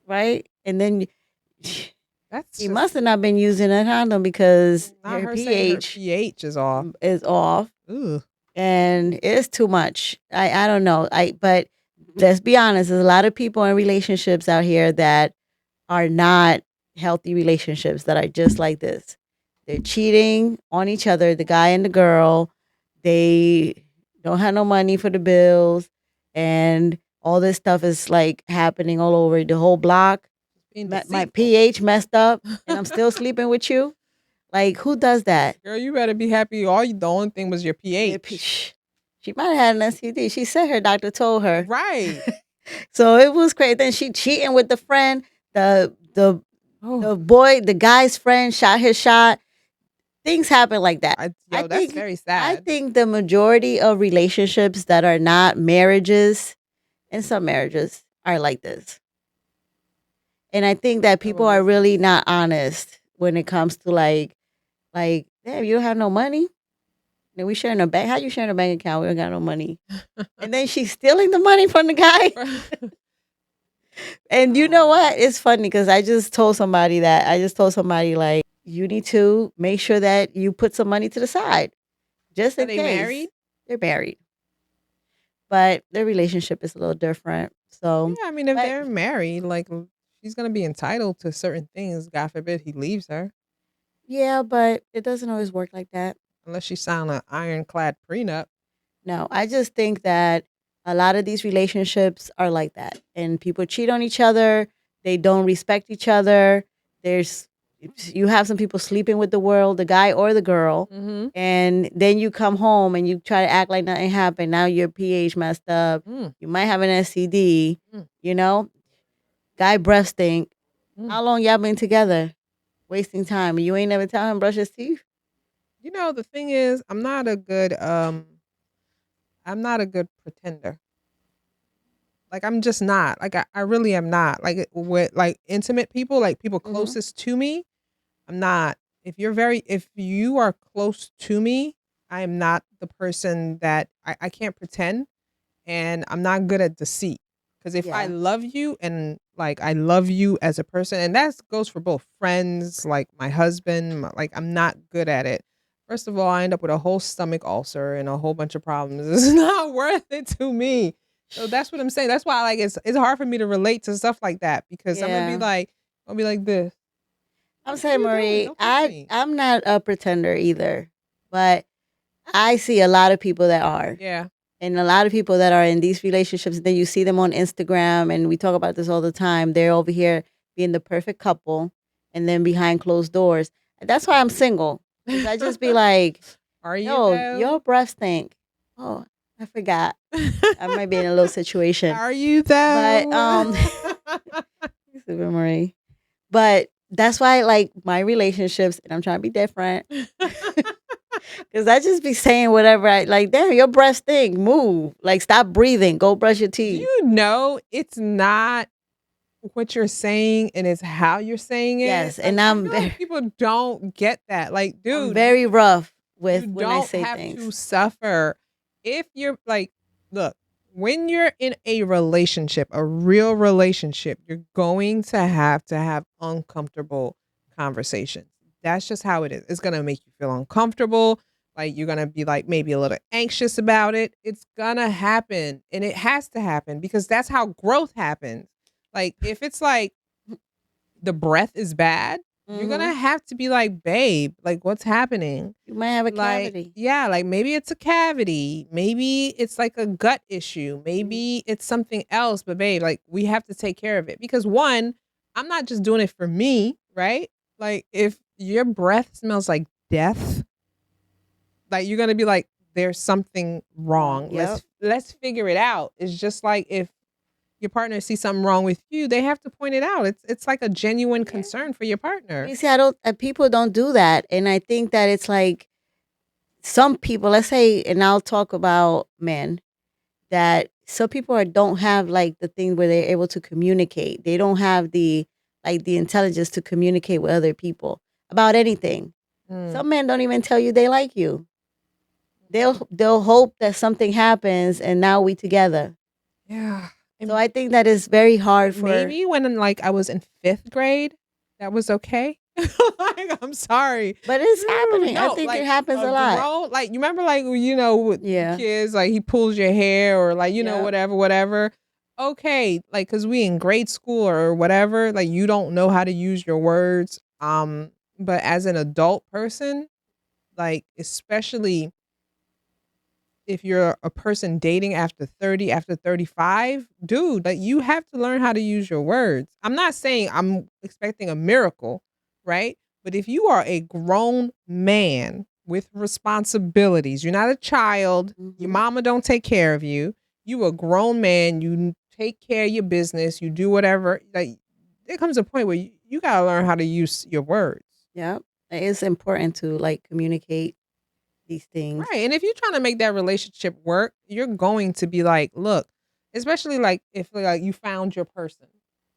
S5: Right? And then
S3: That's
S5: he must have not been using a condom because
S3: not
S5: her
S3: her saying her
S5: pH
S3: pH is off.
S5: is off.
S3: Ugh.
S5: And it's too much. I don't know. But let's be honest, there's a lot of people in relationships out here that are not healthy relationships that are just like this. They're cheating on each other, the guy and the girl. They don't have no money for the bills. And all this stuff is like happening all over the whole block. My pH messed up and I'm still sleeping with you. Like, who does that?
S3: Girl, you better be happy. The only thing was your pH.
S5: She might have had an STD. She said her doctor told her.
S3: Right.
S5: So it was crazy. Then she cheating with the friend. The boy, the guy's friend shot his shot. things happen like that.
S3: That's very sad.
S5: I think the majority of relationships that are not marriages, and some marriages are like this. And I think that people are really not honest when it comes to like, damn, you don't have no money. Then we sharing a bank. How you sharing a bank account? We don't got no money. And then she's stealing the money from the guy. And you know what? It's funny because I just told somebody like, you need to make sure that you put some money to the side. Just in case.
S3: Married?
S5: They're married. But their relationship is a little different. So
S3: yeah, I mean, if they're married, like she's gonna be entitled to certain things. God forbid he leaves her.
S5: Yeah, but it doesn't always work like that.
S3: Unless she signed an ironclad prenup.
S5: No, I just think that a lot of these relationships are like that. And people cheat on each other. They don't respect each other. You have some people sleeping with the world, the guy or the girl.
S3: Mm-hmm.
S5: And then you come home and you try to act like nothing happened. Now your pH messed up. You might have an STD. You know? Guy breath stink. How long y'all been together? Wasting time. And you ain't never tell him brush his teeth?
S3: You know, the thing is, I'm not a good pretender. Like, I'm just not. Like, I really am not. Like, with like intimate people, like people closest to me, I'm not. If you are close to me, I am not the person that I can't pretend, and I'm not good at deceit. Because if I love you and like I love you as a person, and that goes for both friends, like my husband, like I'm not good at it. First of all, I end up with a whole stomach ulcer and a whole bunch of problems. It's not worth it to me. So that's what I'm saying. That's why like it's hard for me to relate to stuff like that because I'm gonna be like this.
S5: I'm saying, Marie, I'm not a pretender either, but I see a lot of people that are.
S3: Yeah.
S5: And a lot of people that are in these relationships, then you see them on Instagram, and we talk about this all the time. They're over here being the perfect couple, and then behind closed doors. That's why I'm single. 'Cause I just be like,
S3: are you?
S5: Yo, your breath stink. Oh, I forgot. I might be in a little situation.
S3: Are you though?
S5: But Super Marie. But that's why I like my relationships, and I'm trying to be different. Because I just be saying whatever I like. Damn, your breath stink. Move. Like, stop breathing. Go brush your teeth.
S3: You know, it's not what you're saying, and it's how you're saying it.
S5: Yes, and I'm very,
S3: people don't get that. Like, dude,
S5: I'm very rough with when I say things.
S3: You don't have to suffer. If you're like, look, when you're in a relationship, a real relationship, you're going to have uncomfortable conversations. That's just how it is. It's going to make you feel uncomfortable. Like, you're going to be like maybe a little anxious about it. It's going to happen. And it has to happen because that's how growth happens. Like, if it's like the breath is bad, you're going to have to be like, babe, like, what's happening?
S5: You might have a cavity.
S3: Yeah, like maybe it's a cavity. Maybe it's like a gut issue. Maybe it's something else. But babe, like, we have to take care of it. Because one, I'm not just doing it for me, right? Like, if your breath smells like death, like, you're going to be like, there's something wrong.
S5: Yep.
S3: Let's figure it out. It's just like if your partner sees something wrong with you, they have to point it out. It's like a genuine concern for your partner.
S5: You see, people don't do that. And I think that it's like some people, let's say, and I'll talk about men, that some people don't have like the thing where they're able to communicate. They don't have the intelligence to communicate with other people about anything. Some men don't even tell you they like you. They'll hope that something happens and now we together.
S3: Yeah.
S5: So I think that is very hard for
S3: maybe when like I was in 5th grade, that was okay. Like, I'm sorry,
S5: but it's happening. I think
S3: like,
S5: it happens a lot.
S3: Like, you remember, like, you know, with kids, like he pulls your hair or like, you know, whatever. Okay, like, because we in grade school or whatever, like, you don't know how to use your words. But as an adult person, like, especially if you're a person dating after 30, after 35, dude, like, you have to learn how to use your words. I'm not saying I'm expecting a miracle, right? But if you are a grown man with responsibilities, you're not a child, your mama don't take care of you, you a grown man, you take care of your business, you do whatever. Like, there comes a point where you gotta learn how to use your words.
S5: Yep. It's important to like communicate these things.
S3: Right. And if you're trying to make that relationship work, you're going to be like, look, especially like if like you found your person,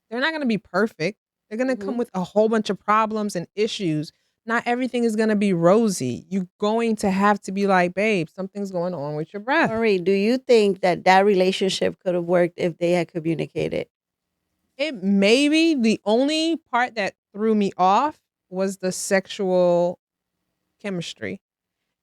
S3: they're not going to be perfect. They're going to come with a whole bunch of problems and issues. Not everything is going to be rosy. You're going to have to be like, babe, something's going on with your breath.
S5: Marie, do you think that that relationship could have worked if they had communicated?
S3: It maybe the only part that threw me off was the sexual chemistry.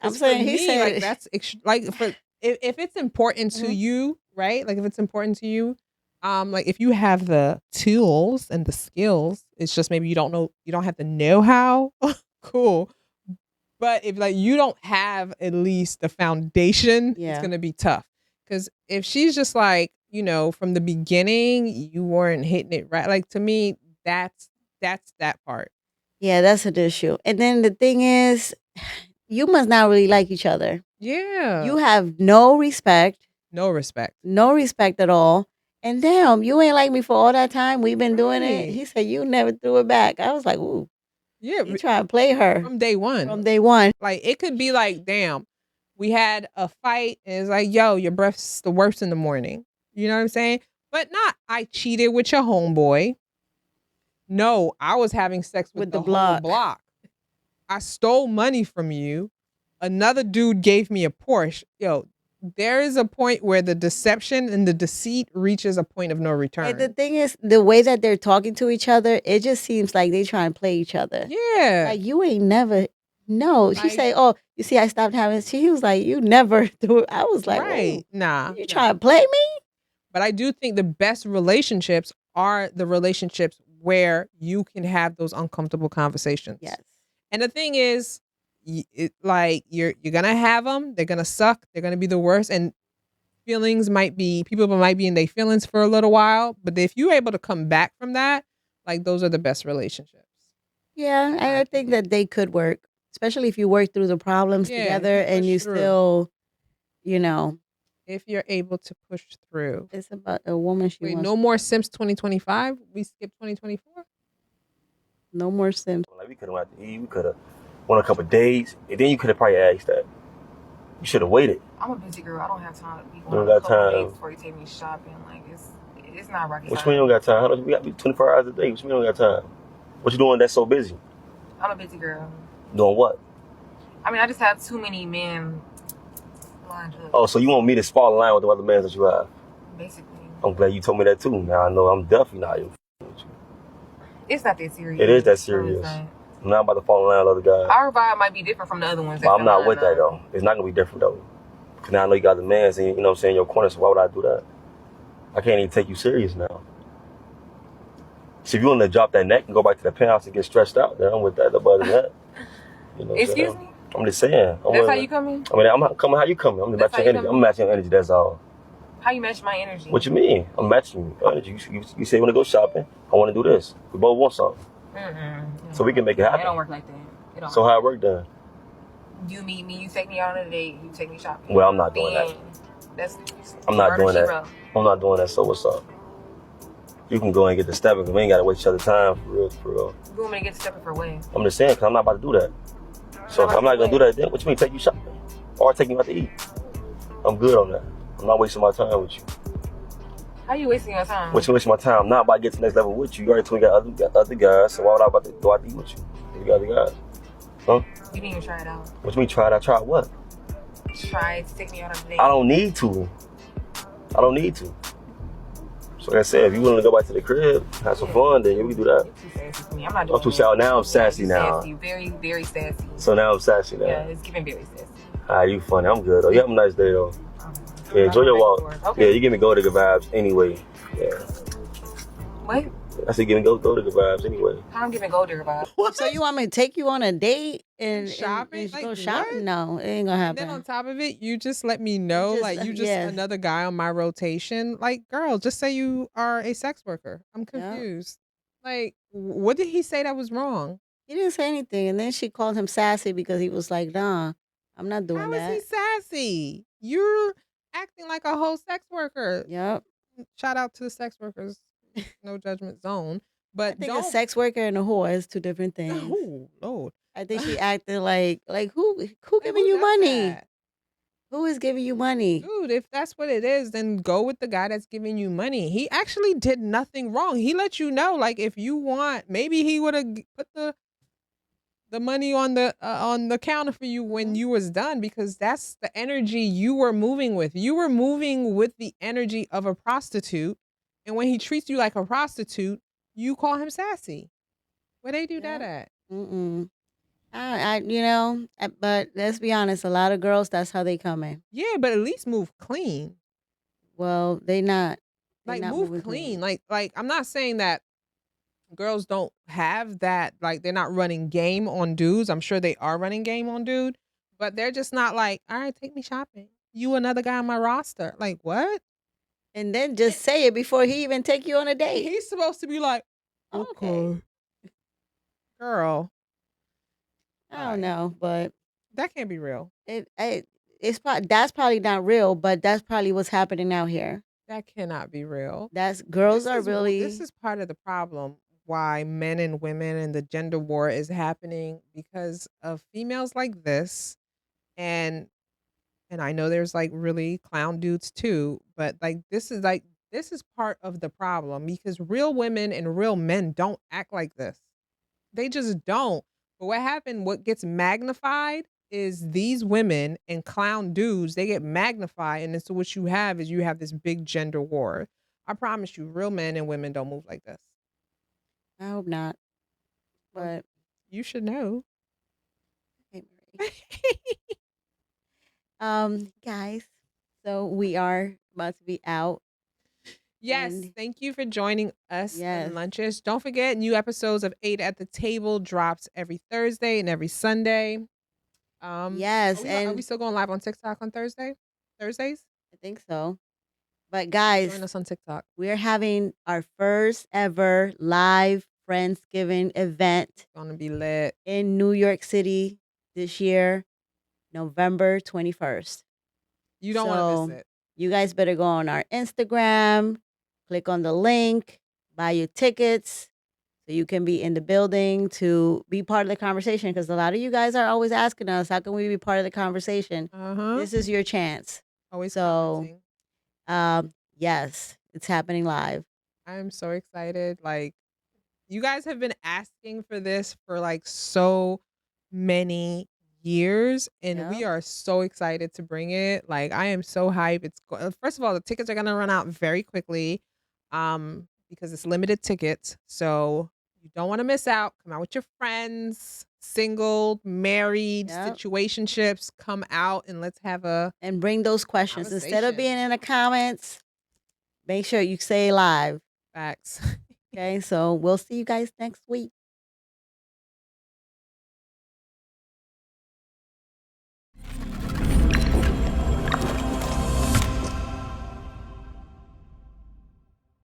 S5: I'm saying he said
S3: like that's like for if it's important to you, right? Like if it's important to you, like if you have the tools and the skills, it's just maybe you don't have the know-how. Cool. But if like you don't have at least the foundation, it's gonna be tough. Because if she's just like, from the beginning, you weren't hitting it right. Like to me, that's that part.
S5: Yeah, that's an issue. And then the thing is, you must not really like each other.
S3: Yeah.
S5: You have no respect.
S3: No respect.
S5: No respect at all. And damn, you ain't like me for all that time. We've been doing it. He said you never threw it back. I was like, ooh.
S3: Yeah.
S5: You trying to play her.
S3: From day one.
S5: From day one.
S3: Like it could be like, damn, we had a fight and it's like, yo, your breath's the worst in the morning. You know what I'm saying? But not, I cheated with your homeboy. No, I was having sex with the whole block. I stole money from you. Another dude gave me a Porsche. Yo, there is a point where the deception and the deceit reaches a point of no return.
S5: And the thing is, the way that they're talking to each other, it just seems like they try and play each other.
S3: Yeah.
S5: Like you ain't never. No, she say, "Oh, you see, I stopped having." He was like, "You never do it." I was like,
S3: right, nah,
S5: you trying to play me?
S3: But I do think the best relationships are the relationships where you can have those uncomfortable conversations.
S5: Yes.
S3: And the thing is, like you're gonna have them. They're gonna suck. They're gonna be the worst. And people might be in their feelings for a little while. But if you're able to come back from that, like those are the best relationships.
S5: Yeah, I think that they could work, especially if you work through the problems together and you still,
S3: if you're able to push through.
S5: It's about a woman.
S3: Wait, no more Sims 2025. We skipped 2024.
S5: No more Sims.
S10: Like we could have went out to eat. We could have went a couple of days, and then you could have probably asked that. You should have waited.
S11: I'm a busy girl. I don't have time to be
S10: going on a couple of days
S11: before you take me shopping. Like it's not rocket
S10: Which
S11: science.
S10: mean you don't got time? How much we got 24 hours a day? Which mean you don't got time? What you doing that's so busy?
S11: I'm a busy girl.
S10: Doing what?
S11: I mean, I just have too many men lined up.
S10: Oh, so you want me to fall in line with the other men that you have?
S11: Basically.
S10: I'm glad you told me that too. Now I know I'm definitely not with you.
S11: It's not that serious.
S10: It is that serious. I'm not about to fall in line with other guys.
S11: Our vibe might be different from the other ones.
S10: But I'm not with that though. It's not gonna be different though. Cause now I know you got the mans and you know what I'm saying, your corner, so why would I do that? I can't even take you serious now. So if you want to drop that neck and go back to the penthouse and get stretched out, then I'm with that. Other than that, you know.
S11: Excuse me?
S10: I'm just saying.
S11: That's how you coming?
S10: I mean, I'm not coming how you coming. I'm matching your energy. I'm matching your energy. That's all.
S11: How you match my energy?
S10: What you mean? I'm matching your energy. You say you want to go shopping. I want to do this. We both want something. So we can make it happen.
S11: It don't work like that.
S10: So how it work then?
S11: You meet me. You take me out on a date. You take me shopping.
S10: Well, I'm not doing that. I'm not doing that. I'm not doing that. So what's up? You can go and get the stepping because we ain't got to waste each other's time for real.
S11: You want me to get the stepping for what?
S10: I'm just saying because I'm not about to do that. So if I'm not going to do that, then what you mean take you shopping? Or take you out to eat? I'm good on that. I'm not wasting my time with you.
S11: How you wasting your time?
S10: What you wasting my time? I'm not about to get to the next level with you. You already told me you got other guys, so why would I about to go out to eat with you? You got other guys. Huh?
S11: You didn't even try it out.
S10: What you mean try it out? Try what?
S11: Try to take me out on a date.
S10: I don't need to. So like I said, if you willing to go back to the crib, have some fun, then we can do that.
S11: You're too sassy for me. I'm not doing
S10: I'm too sassy. Now I'm sassy now.
S11: Sassy. Very, very sassy.
S10: So now I'm sassy now.
S11: Yeah, it's giving very sassy.
S10: You funny. I'm good though. You have a nice day though. Yeah, enjoy your walk. Okay. Yeah, you give me go digger vibes anyway. Yeah.
S11: What?
S10: I said give me go digger vibes anyway.
S11: How I'm giving gold digger vibes?
S5: So you want me to take you on a date and
S3: shopping?
S5: And
S3: like,
S5: go shopping?
S3: What?
S5: No, it ain't gonna happen.
S3: And then on top of it, you just let me know, you just another guy on my rotation. Like, girl, just say you are a sex worker. I'm confused. Yep. Like, what did he say that was wrong?
S5: He didn't say anything, and then she called him sassy because he was like, "Nah, I'm not doing that."
S3: How is he sassy? You're acting like a whole sex worker.
S5: Yep.
S3: Shout out to the sex workers. No judgment zone. But
S5: I think a sex worker and a whore is two different things.
S3: Oh, Lord.
S5: I think she acted like who giving
S3: who
S5: you
S3: does
S5: money?
S3: that?
S5: Who is giving you money?
S3: Dude, if that's what it is, then go with the guy that's giving you money. He actually did nothing wrong. He let you know, like, if you want, maybe he would have put the money on the counter for you when you was done, because that's the energy you were moving with. You were moving with the energy of a prostitute, and when he treats you like a prostitute, you call him sassy. Where they do that at?
S5: But let's be honest, a lot of girls, that's how they come in.
S3: Yeah, but at least move clean.
S5: Well, they not.
S3: Like,
S5: not
S3: move
S5: moving
S3: clean. Like I'm not saying that girls don't have that, like, they're not running game on dudes. I'm sure they are running game on dude, but they're just not like, all right, take me shopping. You another guy on my roster. Like, what?
S5: And then just say it before he even take you on a date.
S3: He's supposed to be like, okay. Girl.
S5: I don't know, but
S3: that can't be real.
S5: That's probably not real, but that's probably what's happening out here.
S3: That cannot be real.
S5: Girls
S3: This
S5: are
S3: is-
S5: really.
S3: This is part of the problem why men and women and the gender war is happening, because of females like this, and I know there's like really clown dudes too, but this is part of the problem, because real women and real men don't act like this. They just don't. But what gets magnified is these women and clown dudes, they get magnified, and so what you have is this big gender war. I promise you, real men and women don't move like this.
S5: I hope not. But
S3: you should know.
S5: Guys, so we are about to be out.
S3: Yes, thank you for joining us in Lunches. Don't forget, new episodes of 8 at the Table drops every Thursday and every Sunday.
S5: Yes,
S3: are we still going live on TikTok on Thursdays?
S5: I think so. But guys,
S3: join us on TikTok.
S5: We're having our first ever live Friendsgiving event.
S3: It's gonna be lit
S5: in New York City this year, November 21st.
S3: You don't want to miss it.
S5: You guys better go on our Instagram, click on the link, buy your tickets so you can be in the building to be part of the conversation, because a lot of you guys are always asking us, how can we be part of the conversation? This is your chance.
S3: Always
S5: commenting. Yes, it's happening live.
S3: I'm so excited. Like, you guys have been asking for this for like so many years, and we are so excited to bring it. Like, I am so hyped. First of all, the tickets are gonna run out very quickly, because it's limited tickets. So you don't want to miss out. Come out with your friends, single, married, situationships. Come out and let's have
S5: and bring those questions instead of being in the comments. Make sure you say live.
S3: Facts.
S5: Okay, so we'll see you guys next week.